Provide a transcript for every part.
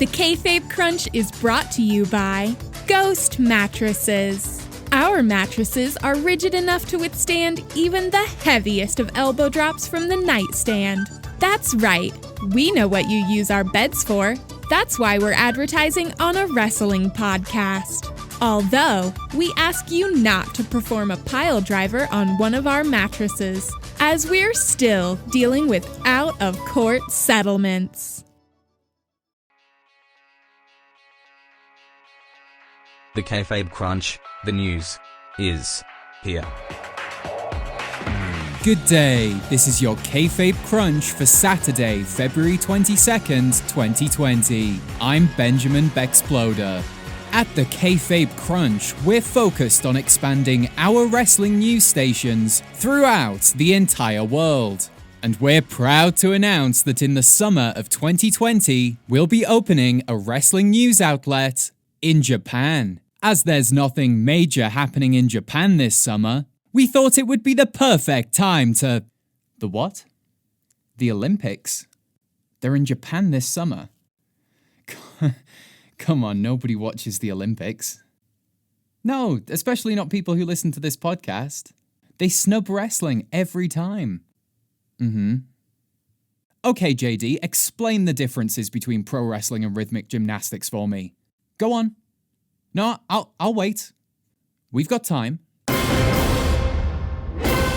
The Kayfabe Crunch is brought to you by Ghost Mattresses. Our mattresses are rigid enough to withstand even the heaviest of elbow drops from the nightstand. That's right, we know what you use our beds for. That's why we're advertising on a wrestling podcast. Although, we ask you not to perform a pile driver on one of our mattresses, as we're still dealing with out-of-court settlements. The Kayfabe Crunch, the news, is here. Good day, this is your Kayfabe Crunch for Saturday, February 22nd, 2020. I'm Benjamin Bexploder. At the Kayfabe Crunch, we're focused on expanding our wrestling news stations throughout the entire world. And we're proud to announce that in the summer of 2020, we'll be opening a wrestling news outlet in Japan. As there's nothing major happening in Japan this summer, we thought it would be the perfect time to... The what? The Olympics? They're in Japan this summer. Come on, nobody watches the Olympics. No, especially not people who listen to this podcast. They snub wrestling every time. Okay, JD, explain the differences between pro wrestling and rhythmic gymnastics for me. Go on. No, I'll wait. We've got time.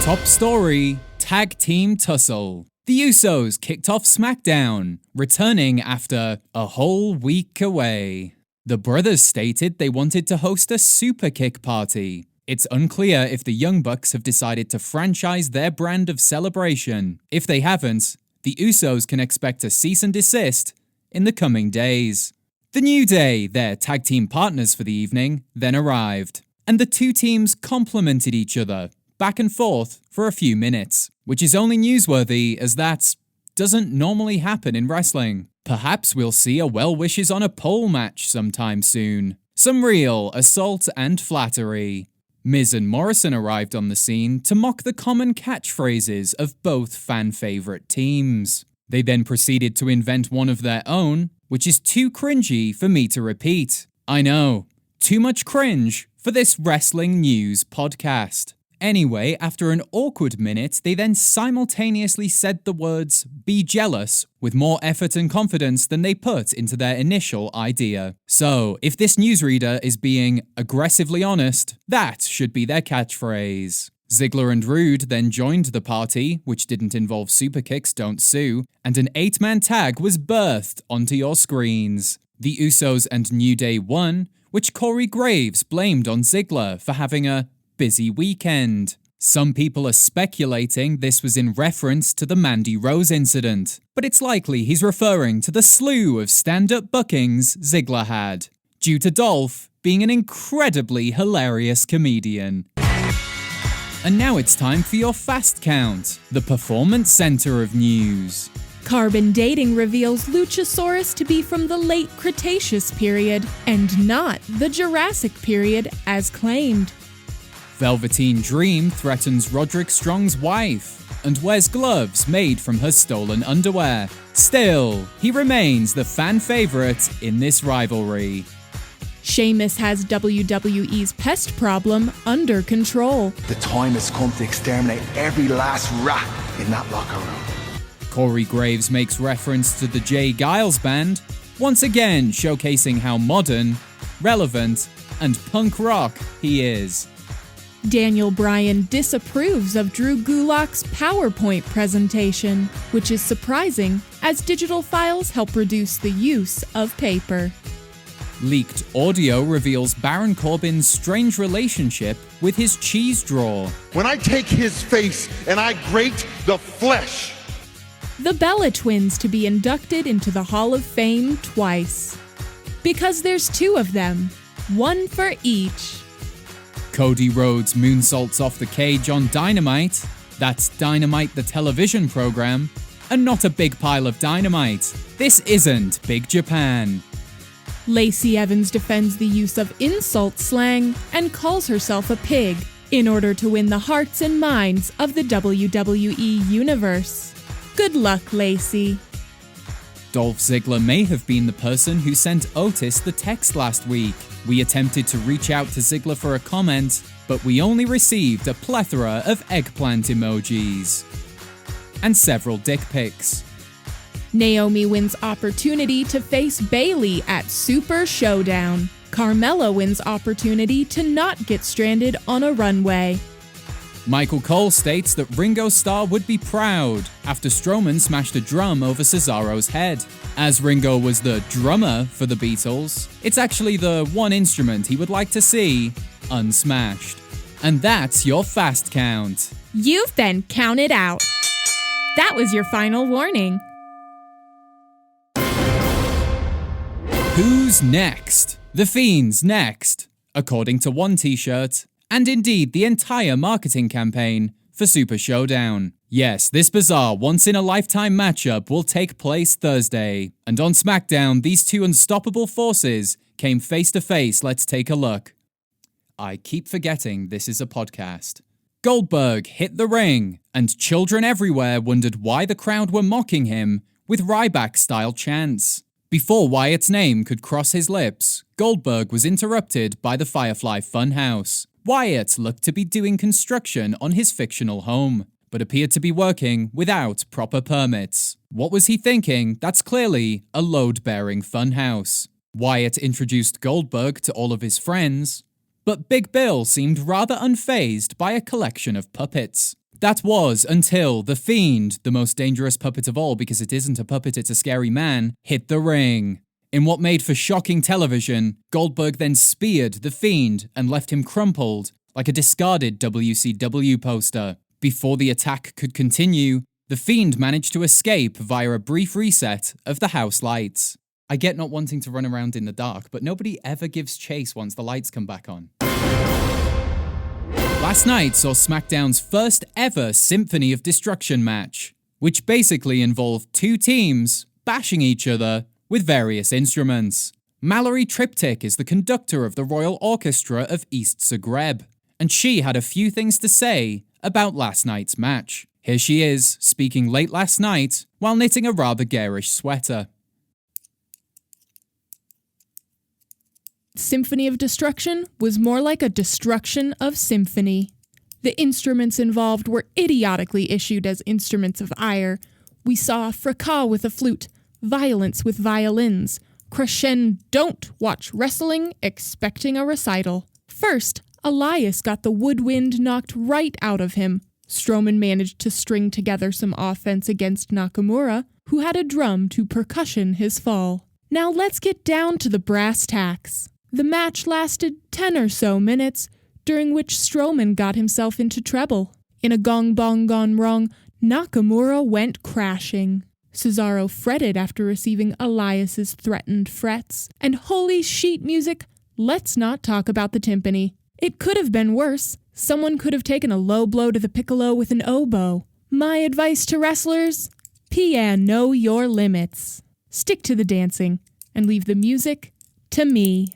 Top story, tag team tussle. The Usos kicked off SmackDown, returning after a whole week away. The brothers stated they wanted to host a super kick party. It's unclear if the Young Bucks have decided to franchise their brand of celebration. If they haven't, the Usos can expect a cease and desist in the coming days. The New Day, their tag team partners for the evening, then arrived, and the two teams complimented each other, back and forth, for a few minutes, which is only newsworthy as that doesn't normally happen in wrestling. Perhaps we'll see a well wishes on a pole match sometime soon. Some real assault and flattery. Miz and Morrison arrived on the scene to mock the common catchphrases of both fan-favourite teams. They then proceeded to invent one of their own, which is too cringy for me to repeat. I know, too much cringe for this wrestling news podcast. Anyway, after an awkward minute, they then simultaneously said the words, "be jealous," with more effort and confidence than they put into their initial idea. So, if this newsreader is being aggressively honest, that should be their catchphrase. Ziggler and Rude then joined the party, which didn't involve Superkicks Don't Sue, and an 8-man tag was birthed onto your screens. The Usos and New Day won, which Corey Graves blamed on Ziggler for having a busy weekend. Some people are speculating this was in reference to the Mandy Rose incident, but it's likely he's referring to the slew of stand-up bookings Ziggler had, due to Dolph being an incredibly hilarious comedian. And now it's time for your Fast Count, the performance center of news. Carbon dating reveals Luchasaurus to be from the late Cretaceous period, and not the Jurassic period as claimed. Velveteen Dream threatens Roderick Strong's wife, and wears gloves made from her stolen underwear. Still, he remains the fan favorite in this rivalry. Sheamus has WWE's pest problem under control. The time has come to exterminate every last rat in that locker room. Corey Graves makes reference to the Jay Giles Band, once again showcasing how modern, relevant, and punk rock he is. Daniel Bryan disapproves of Drew Gulak's PowerPoint presentation, which is surprising as digital files help reduce the use of paper. Leaked audio reveals Baron Corbin's strange relationship with his cheese drawer. When I take his face and I grate the flesh. The Bella Twins to be inducted into the Hall of Fame twice. Because there's two of them, one for each. Cody Rhodes moonsaults off the cage on Dynamite. That's Dynamite the television program, and not a big pile of dynamite. This isn't Big Japan. Lacey Evans defends the use of insult slang and calls herself a pig in order to win the hearts and minds of the WWE Universe. Good luck, Lacey. Dolph Ziggler may have been the person who sent Otis the text last week. We attempted to reach out to Ziggler for a comment, but we only received a plethora of eggplant emojis. And several dick pics. Naomi wins opportunity to face Bayley at Super Showdown. Carmella wins opportunity to not get stranded on a runway. Michael Cole states that Ringo Starr would be proud after Strowman smashed a drum over Cesaro's head. As Ringo was the drummer for the Beatles, it's actually the one instrument he would like to see unsmashed. And that's your fast count. You've been counted out. That was your final warning. Who's next? The Fiend's next, according to one t-shirt, and indeed the entire marketing campaign for Super Showdown. Yes, this bizarre once-in-a-lifetime matchup will take place Thursday, and on SmackDown, these two unstoppable forces came face-to-face. Let's take a look. I keep forgetting this is a podcast. Goldberg hit the ring, and children everywhere wondered why the crowd were mocking him with Ryback-style chants. Before Wyatt's name could cross his lips, Goldberg was interrupted by the Firefly Funhouse. Wyatt looked to be doing construction on his fictional home, but appeared to be working without proper permits. What was he thinking? That's clearly a load-bearing funhouse. Wyatt introduced Goldberg to all of his friends, but Big Bill seemed rather unfazed by a collection of puppets. That was until The Fiend, the most dangerous puppet of all because it isn't a puppet, it's a scary man, hit the ring. In what made for shocking television, Goldberg then speared The Fiend and left him crumpled like a discarded WCW poster. Before the attack could continue, The Fiend managed to escape via a brief reset of the house lights. I get not wanting to run around in the dark, but nobody ever gives chase once the lights come back on. Last night saw SmackDown's first ever Symphony of Destruction match, which basically involved two teams bashing each other with various instruments. Mallory Triptych is the conductor of the Royal Orchestra of East Zagreb, and she had a few things to say about last night's match. Here she is, speaking late last night while knitting a rather garish sweater. Symphony of Destruction was more like a destruction of symphony. The instruments involved were idiotically issued as instruments of ire. We saw fracas with a flute, violence with violins, crescendo. Don't watch wrestling expecting a recital. First, Elias got the woodwind knocked right out of him. Strowman managed to string together some offense against Nakamura, who had a drum to percussion his fall. Now let's get down to the brass tacks. The match lasted 10 or so minutes, during which Strowman got himself into trouble. In a gong bong gone wrong, Nakamura went crashing. Cesaro fretted after receiving Elias's threatened frets. And holy sheet music, let's not talk about the timpani. It could have been worse. Someone could have taken a low blow to the piccolo with an oboe. My advice to wrestlers? Know your limits. Stick to the dancing, and leave the music to me.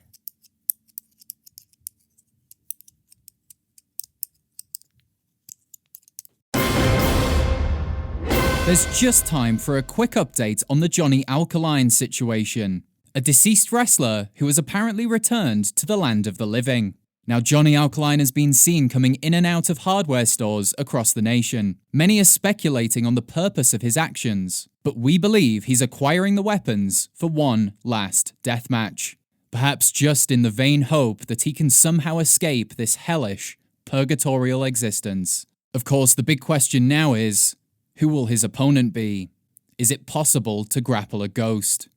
There's just time for a quick update on the Johnny Alkaline situation, a deceased wrestler who has apparently returned to the land of the living. Now, Johnny Alkaline has been seen coming in and out of hardware stores across the nation. Many are speculating on the purpose of his actions, but we believe he's acquiring the weapons for one last deathmatch. Perhaps just in the vain hope that he can somehow escape this hellish, purgatorial existence. Of course, the big question now is, who will his opponent be? Is it possible to grapple a ghost?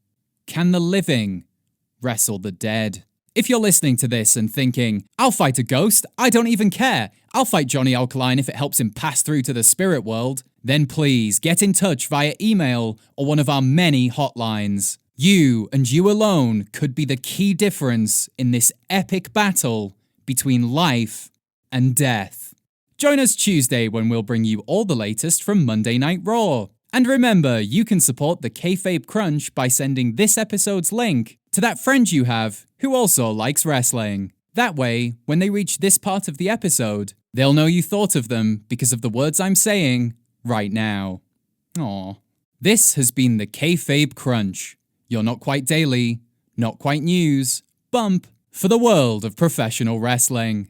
Can the living wrestle the dead? If you're listening to this and thinking, I'll fight a ghost, I don't even care, I'll fight Johnny Alkaline if it helps him pass through to the spirit world, then please get in touch via email or one of our many hotlines. You and you alone could be the key difference in this epic battle between life and death. Join us Tuesday when we'll bring you all the latest from Monday Night Raw. And remember, you can support the Kayfabe Crunch by sending this episode's link to that friend you have who also likes wrestling. That way, when they reach this part of the episode, they'll know you thought of them because of the words I'm saying right now. Aww. This has been the Kayfabe Crunch, your not quite daily, not quite news, bump for the world of professional wrestling.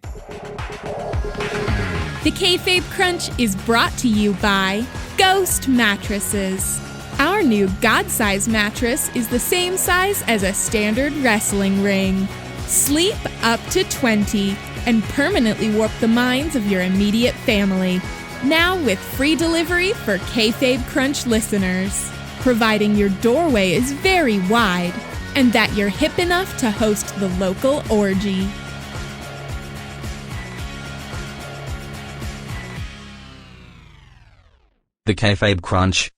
The Kayfabe Crunch is brought to you by Ghost Mattresses. Our new God-size mattress is the same size as a standard wrestling ring. Sleep up to 20 and permanently warp the minds of your immediate family. Now with free delivery for Kayfabe Crunch listeners, providing your doorway is very wide and that you're hip enough to host the local orgy. The Kayfabe Crunch